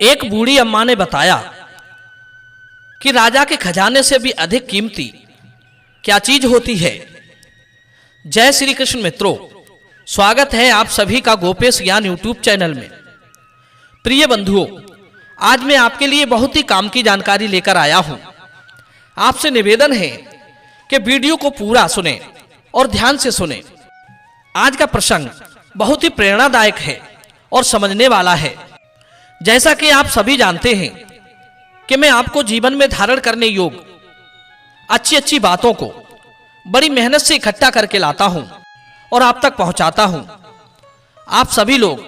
एक बूढ़ी अम्मा ने बताया कि राजा के खजाने से भी अधिक कीमती क्या चीज होती है। जय श्री कृष्ण मित्रों, स्वागत है आप सभी का गोपेश ज्ञान यूट्यूब चैनल में। प्रिय बंधुओं, आज मैं आपके लिए बहुत ही काम की जानकारी लेकर आया हूं। आपसे निवेदन है कि वीडियो को पूरा सुने और ध्यान से सुने। आज का प्रसंग बहुत ही प्रेरणादायक है और समझने वाला है। जैसा कि आप सभी जानते हैं कि मैं आपको जीवन में धारण करने योग्य अच्छी अच्छी बातों को बड़ी मेहनत से इकट्ठा करके लाता हूं और आप तक पहुंचाता हूं। आप सभी लोग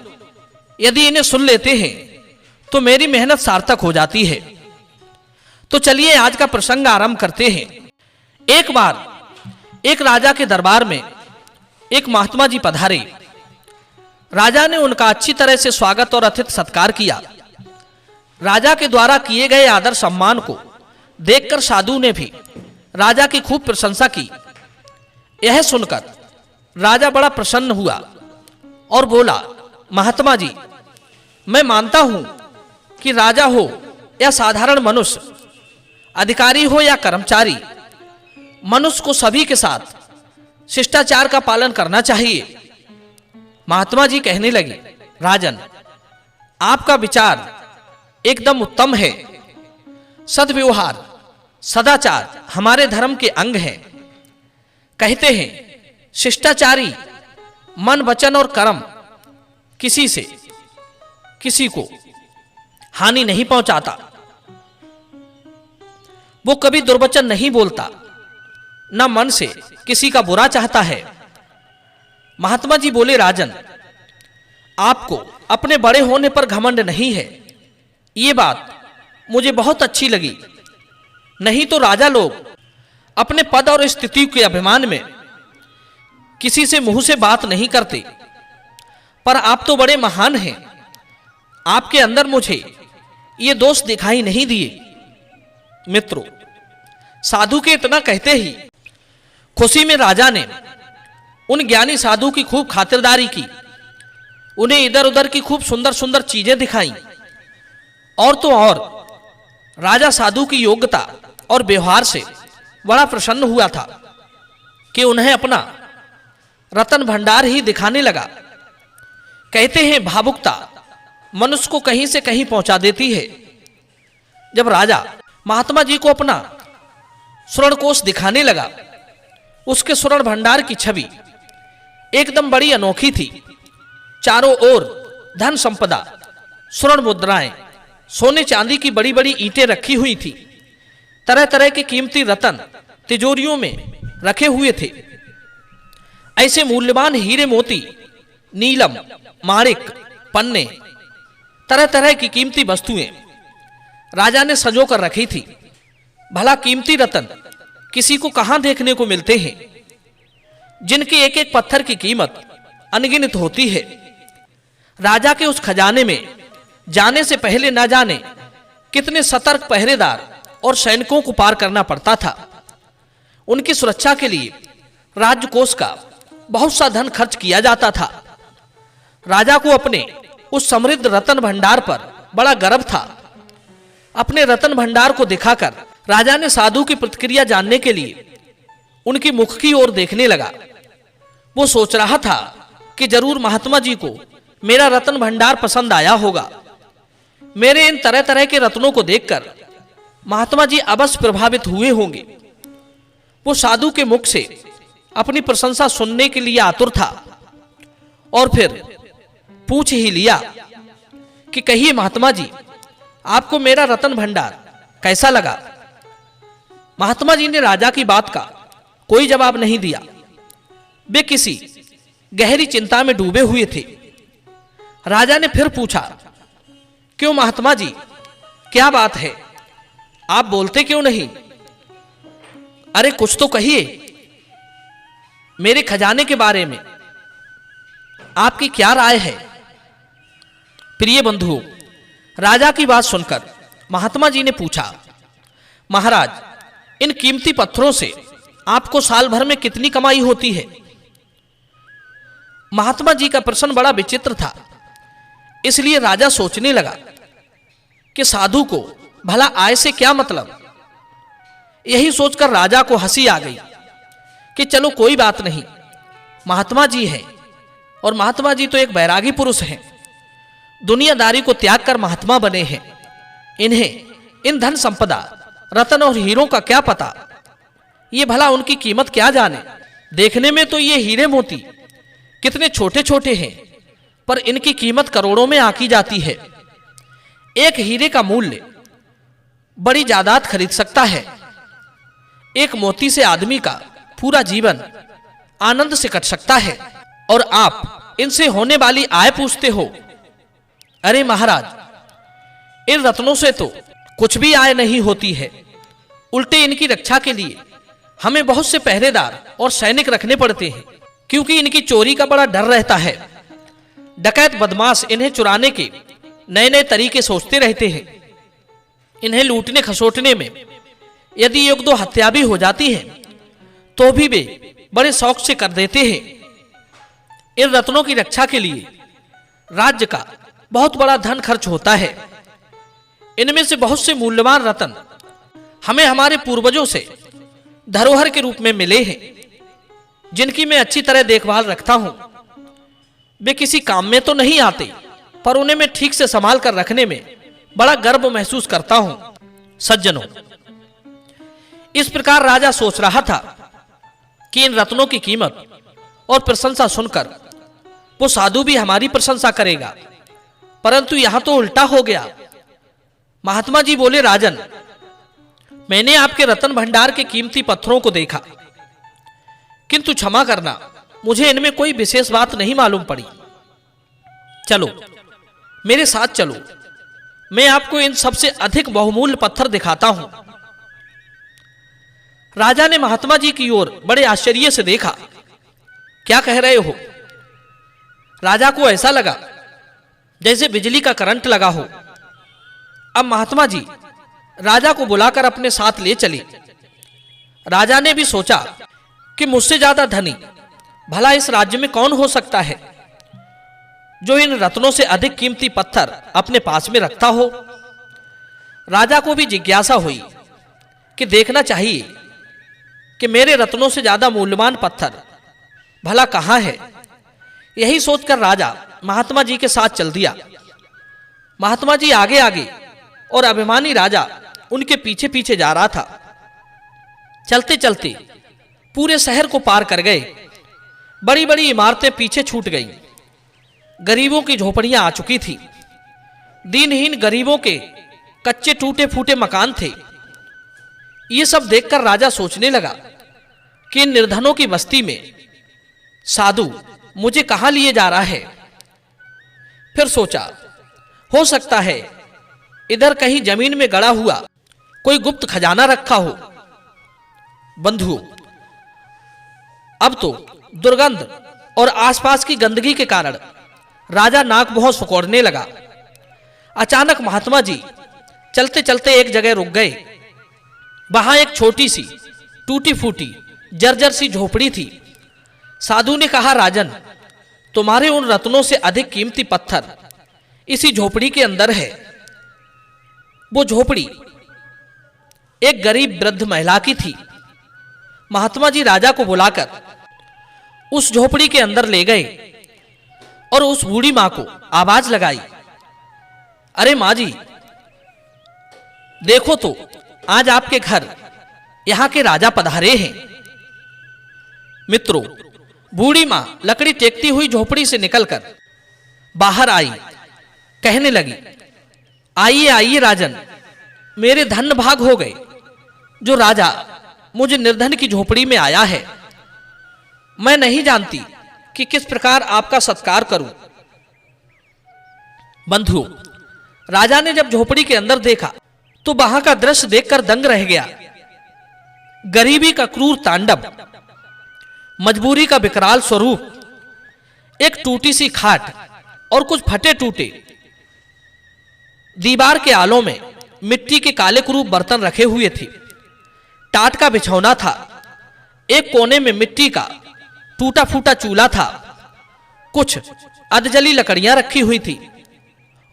यदि इन्हें सुन लेते हैं तो मेरी मेहनत सार्थक हो जाती है। तो चलिए आज का प्रसंग आरंभ करते हैं। एक बार एक राजा के दरबार में एक महात्मा जी पधारे। राजा ने उनका अच्छी तरह से स्वागत और अतिथि सत्कार किया। राजा के द्वारा किए गए आदर सम्मान को देखकर साधु ने भी राजा की खूब प्रशंसा की। यह सुनकर राजा बड़ा प्रसन्न हुआ और बोला, महात्मा जी, मैं मानता हूं कि राजा हो या साधारण मनुष्य, अधिकारी हो या कर्मचारी, मनुष्य को सभी के साथ शिष्टाचार का पालन करना चाहिए। महात्मा जी कहने लगे, राजन, आपका विचार एकदम उत्तम है। सद्व्यवहार, सदाचार हमारे धर्म के अंग हैं। कहते हैं शिष्टाचारी मन, वचन और कर्म किसी से किसी को हानि नहीं पहुंचाता। वो कभी दुर्वचन नहीं बोलता, न मन से किसी का बुरा चाहता है। महात्मा जी बोले, राजन, आपको अपने बड़े होने पर घमंड नहीं है। ये बात मुझे बहुत अच्छी लगी। नहीं तो राजा लोग अपने पद और स्थिति के अभिमान में किसी से मुंह से बात नहीं करते, पर आप तो बड़े महान हैं। आपके अंदर मुझे ये दोष दिखाई नहीं दिए। मित्रों, साधु के इतना कहते ही खुशी में राजा ने उन ज्ञानी साधु की खूब खातिरदारी की। उन्हें इधर उधर की खूब सुंदर सुंदर चीजें दिखाई। और तो और राजा साधु की योग्यता और व्यवहार से बड़ा प्रसन्न हुआ था कि उन्हें अपना रतन भंडार ही दिखाने लगा। कहते हैं भावुकता मनुष्य को कहीं से कहीं पहुंचा देती है। जब राजा महात्मा जी को अपना स्वर्ण कोष दिखाने लगा, उसके स्वर्ण भंडार की छवि एकदम बड़ी अनोखी थी। चारों ओर धन संपदा, स्वर्ण मुद्राएं, सोने चांदी की बड़ी बड़ी ईंटें रखी हुई थी। तरह तरह के कीमती रतन तिजोरियों में रखे हुए थे। ऐसे मूल्यवान हीरे मोती, नीलम, माणिक, पन्ने, तरह तरह की कीमती वस्तुएं राजा ने सजो कर रखी थी। भला कीमती रतन किसी को कहां देखने को मिलते हैं, जिनके एक एक पत्थर की कीमत अनगिनत होती है। राजा के उस खजाने में जाने से पहले न जाने कितने सतर्क पहरेदार और सैनिकों को पार करना पड़ता था। उनकी सुरक्षा के लिए राजकोष का बहुत सा धन खर्च किया जाता था। राजा को अपने उस समृद्ध रतन भंडार पर बड़ा गर्व था। अपने रतन भंडार को दिखाकर राजा ने साधु की प्रतिक्रिया जानने के लिए उनकी मुख की ओर देखने लगा। वो सोच रहा था कि जरूर महात्मा जी को मेरा रतन भंडार पसंद आया होगा। मेरे इन तरह तरह के रत्नों को देखकर महात्मा जी अवश्य प्रभावित हुए होंगे। वो साधु के मुख से अपनी प्रशंसा सुनने के लिए आतुर था और फिर पूछ ही लिया कि कहिए महात्मा जी, आपको मेरा रतन भंडार कैसा लगा? महात्मा जी ने राजा की बात का कोई जवाब नहीं दिया। वे किसी गहरी चिंता में डूबे हुए थे। राजा ने फिर पूछा, क्यों महात्मा जी, क्या बात है? आप बोलते क्यों नहीं? अरे कुछ तो कहिए। मेरे खजाने के बारे में आपकी क्या राय है? प्रिय बंधुओं, राजा की बात सुनकर महात्मा जी ने पूछा, महाराज, इन कीमती पत्थरों से आपको साल भर में कितनी कमाई होती है? महात्मा जी का प्रश्न बड़ा विचित्र था। इसलिए राजा सोचने लगा कि साधु को भला आय से क्या मतलब। यही सोचकर राजा को हंसी आ गई कि चलो कोई बात नहीं, महात्मा जी हैं और महात्मा जी तो एक बैरागी पुरुष हैं, दुनियादारी को त्याग कर महात्मा बने हैं। इन्हें इन धन संपदा, रत्न और हीरों का क्या पता, ये भला उनकी कीमत क्या जाने। देखने में तो ये हीरे मोती कितने छोटे छोटे हैं, पर इनकी कीमत करोड़ों में आंकी जाती है। एक हीरे का मूल्य बड़ी जायदाद खरीद सकता है। एक मोती से आदमी का पूरा जीवन आनंद से कट सकता है, और आप इनसे होने वाली आय पूछते हो। अरे महाराज, इन रत्नों से तो कुछ भी आय नहीं होती है, उल्टे इनकी रक्षा के लिए हमें बहुत से पहरेदार और सैनिक रखने पड़ते हैं, क्योंकि इनकी चोरी का बड़ा डर रहता है। डकैत बदमाश इन्हें चुराने के नए नए तरीके सोचते रहते हैं। इन्हें लूटने खसोटने में यदि एक दो हत्या भी हो जाती है तो भी वे बड़े शौक से कर देते हैं। इन रत्नों की रक्षा के लिए राज्य का बहुत बड़ा धन खर्च होता है। इनमें से बहुत से मूल्यवान रत्न हमें हमारे पूर्वजों से धरोहर के रूप में मिले हैं, जिनकी मैं अच्छी तरह देखभाल रखता हूं। वे किसी काम में तो नहीं आते, पर उन्हें मैं ठीक से संभाल कर रखने में बड़ा गर्व महसूस करता हूं। सज्जनों, इस प्रकार राजा सोच रहा था कि इन रत्नों की कीमत और प्रशंसा सुनकर वो साधु भी हमारी प्रशंसा करेगा, परंतु यहां तो उल्टा हो गया। महात्मा जी बोले, राजन, मैंने आपके रत्न भंडार के कीमती पत्थरों को देखा, किंतु क्षमा करना, मुझे इनमें कोई विशेष बात नहीं मालूम पड़ी। चलो मेरे साथ चलो, मैं आपको इन सबसे अधिक बहुमूल्य पत्थर दिखाता हूं। राजा ने महात्मा जी की ओर बड़े आश्चर्य से देखा। क्या कह रहे हो? राजा को ऐसा लगा जैसे बिजली का करंट लगा हो। अब महात्मा जी राजा को बुलाकर अपने साथ ले चले। राजा ने भी सोचा कि मुझसे ज्यादा धनी भला इस राज्य में कौन हो सकता है जो इन रत्नों से अधिक कीमती पत्थर अपने पास में रखता हो। राजा को भी जिज्ञासा हुई कि देखना चाहिए कि मेरे रत्नों से ज्यादा मूल्यवान पत्थर भला कहां है। यही सोचकर राजा महात्मा जी के साथ चल दिया। महात्मा जी आगे आगे और अभिमानी राजा उनके पीछे पीछे जा रहा था। चलते चलते पूरे शहर को पार कर गए। बड़ी बड़ी इमारतें पीछे छूट गईं। गरीबों की झोपड़ियां आ चुकी थी। दीनहीन गरीबों के कच्चे टूटे फूटे मकान थे। ये सब देखकर राजा सोचने लगा कि इन निर्धनों की बस्ती में साधु मुझे कहां लिए जा रहा है। फिर सोचा, हो सकता है इधर कहीं जमीन में गड़ा हुआ कोई गुप्त खजाना रखा हो। बंधुओं, अब तो दुर्गंध और आसपास की गंदगी के कारण राजा नाक बहुत सुकोड़ने लगा। अचानक महात्मा जी चलते चलते एक जगह रुक गए। वहां एक छोटी सी टूटी फूटी जर्जर सी झोपड़ी थी। साधु ने कहा, राजन, तुम्हारे उन रत्नों से अधिक कीमती पत्थर इसी झोपड़ी के अंदर है। वो झोपड़ी एक गरीब वृद्ध महिला की थी। महात्मा जी राजा को बुलाकर उस झोपड़ी के अंदर ले गए और उस बूढ़ी मां को आवाज लगाई, अरे मां जी, देखो तो आज आपके घर यहां के राजा पधारे हैं। मित्रों, बूढ़ी मां लकड़ी टेकती हुई झोपड़ी से निकलकर बाहर आई। कहने लगी, आइए आइए राजन, मेरे धन भाग हो गए जो राजा मुझे निर्धन की झोपड़ी में आया है। मैं नहीं जानती कि किस प्रकार आपका सत्कार करूं। बंधुओं, राजा ने जब झोपड़ी के अंदर देखा तो वहां का दृश्य देखकर दंग रह गया। गरीबी का क्रूर तांडव, मजबूरी का विकराल स्वरूप, एक टूटी सी खाट और कुछ फटे टूटे दीवार के आलों में मिट्टी के काले कुरूप बर्तन रखे हुए थे। टाट का बिछौना था। एक कोने में मिट्टी का टूटा फूटा चूल्हा था। कुछ अधजली लकड़ियां रखी हुई थी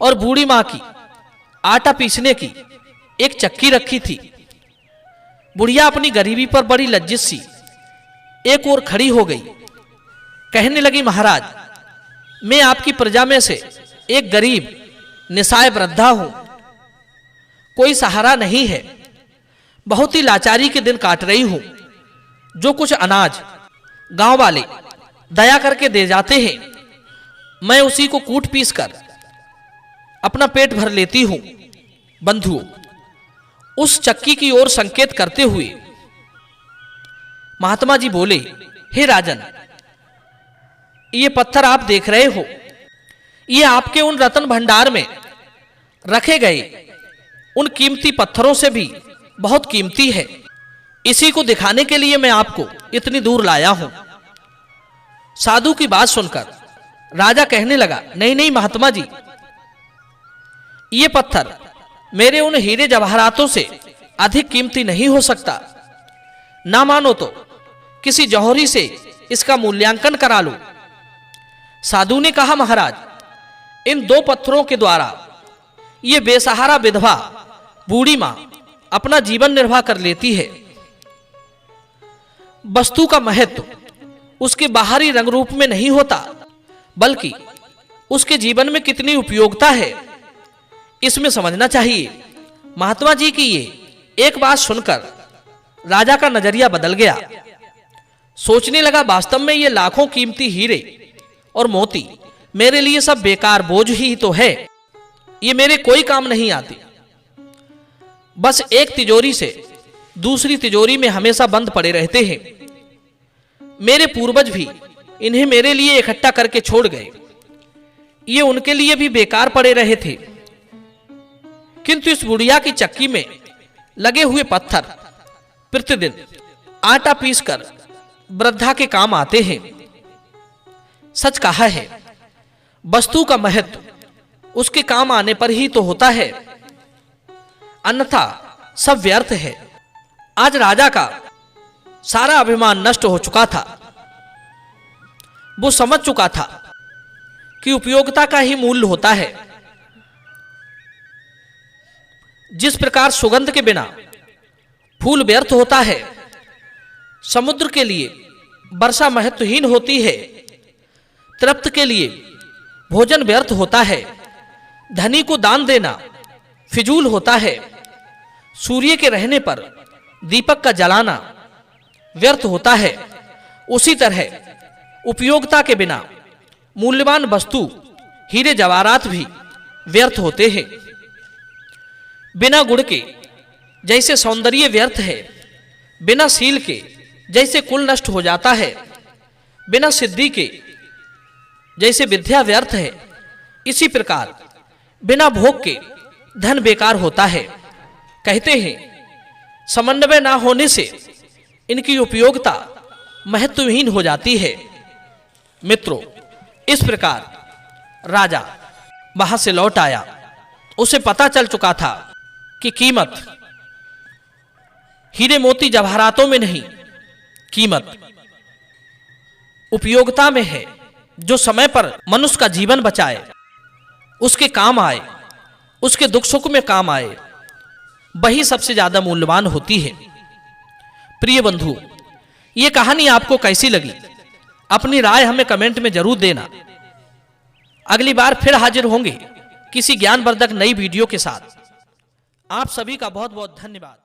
और बूढ़ी मां की आटा पीसने की एक चक्की रखी थी। बुढ़िया अपनी गरीबी पर बड़ी लज्जित सी एक ओर खड़ी हो गई। कहने लगी, महाराज, मैं आपकी प्रजा में से एक गरीब निस्सहाय वृद्धा हूं, कोई सहारा नहीं है, बहुत ही लाचारी के दिन काट रही हूं। जो कुछ अनाज गांव वाले दया करके दे जाते हैं, मैं उसी को कूट पीस कर अपना पेट भर लेती हूं। बंधुओं, उस चक्की की ओर संकेत करते हुए महात्मा जी बोले, हे राजन, ये पत्थर आप देख रहे हो, ये आपके उन रत्न भंडार में रखे गए उन कीमती पत्थरों से भी बहुत कीमती है। इसी को दिखाने के लिए मैं आपको इतनी दूर लाया हूं। साधु की बात सुनकर राजा कहने लगा, नहीं नहीं महात्मा जी, ये पत्थर मेरे उन हीरे जवाहरातों से अधिक कीमती नहीं हो सकता। ना मानो तो किसी जौहरी से इसका मूल्यांकन करा लो। साधु ने कहा, महाराज, इन 2 पत्थरों के द्वारा ये बेसहारा विधवा बूढ़ी मां अपना जीवन निर्वाह कर लेती है। वस्तु का महत्व उसके बाहरी रंग रूप में नहीं होता, बल्कि उसके जीवन में कितनी उपयोगिता है, इसमें समझना चाहिए। महात्मा जी की ये एक बात सुनकर राजा का नजरिया बदल गया। सोचने लगा, वास्तव में ये लाखों कीमती हीरे और मोती मेरे लिए सब बेकार बोझ ही तो है, ये मेरे कोई काम नहीं आते। बस एक तिजोरी से दूसरी तिजोरी में हमेशा बंद पड़े रहते हैं। मेरे पूर्वज भी इन्हें मेरे लिए इकट्ठा करके छोड़ गए, ये उनके लिए भी बेकार पड़े रहे थे। किंतु इस बुढ़िया की चक्की में लगे हुए पत्थर प्रतिदिन आटा पीसकर वृद्धा के काम आते हैं। सच कहा है, वस्तु का महत्व उसके काम आने पर ही तो होता है, अन्यथा सब व्यर्थ है। आज राजा का सारा अभिमान नष्ट हो चुका था। वो समझ चुका था कि उपयोगिता का ही मूल्य होता है। जिस प्रकार सुगंध के बिना फूल व्यर्थ होता है, समुद्र के लिए वर्षा महत्वहीन होती है, तृप्त के लिए भोजन व्यर्थ होता है, धनी को दान देना फिजूल होता है, सूर्य के रहने पर दीपक का जलाना व्यर्थ होता है, उसी तरह उपयोगिता के बिना मूल्यवान वस्तु हीरे जवाहरात भी व्यर्थ होते हैं। बिना गुण के जैसे सौंदर्य व्यर्थ है, बिना शील के जैसे कुल नष्ट हो जाता है, बिना सिद्धि के जैसे विद्या व्यर्थ है, इसी प्रकार बिना भोग के धन बेकार होता है। कहते हैं, समन्वय ना होने से इनकी उपयोगिता महत्वहीन हो जाती है। मित्रों, इस प्रकार राजा वहां से लौट आया। उसे पता चल चुका था कि कीमत हीरे मोती जवाहरातों में नहीं, कीमत उपयोगिता में है। जो समय पर मनुष्य का जीवन बचाए, उसके काम आए, उसके दुख सुख में काम आए, वही सबसे ज्यादा मूल्यवान होती है। प्रिय बंधु, ये कहानी आपको कैसी लगी? अपनी राय हमें कमेंट में जरूर देना। अगली बार फिर हाजिर होंगे किसी ज्ञानवर्धक नई वीडियो के साथ। आप सभी का बहुत बहुत धन्यवाद।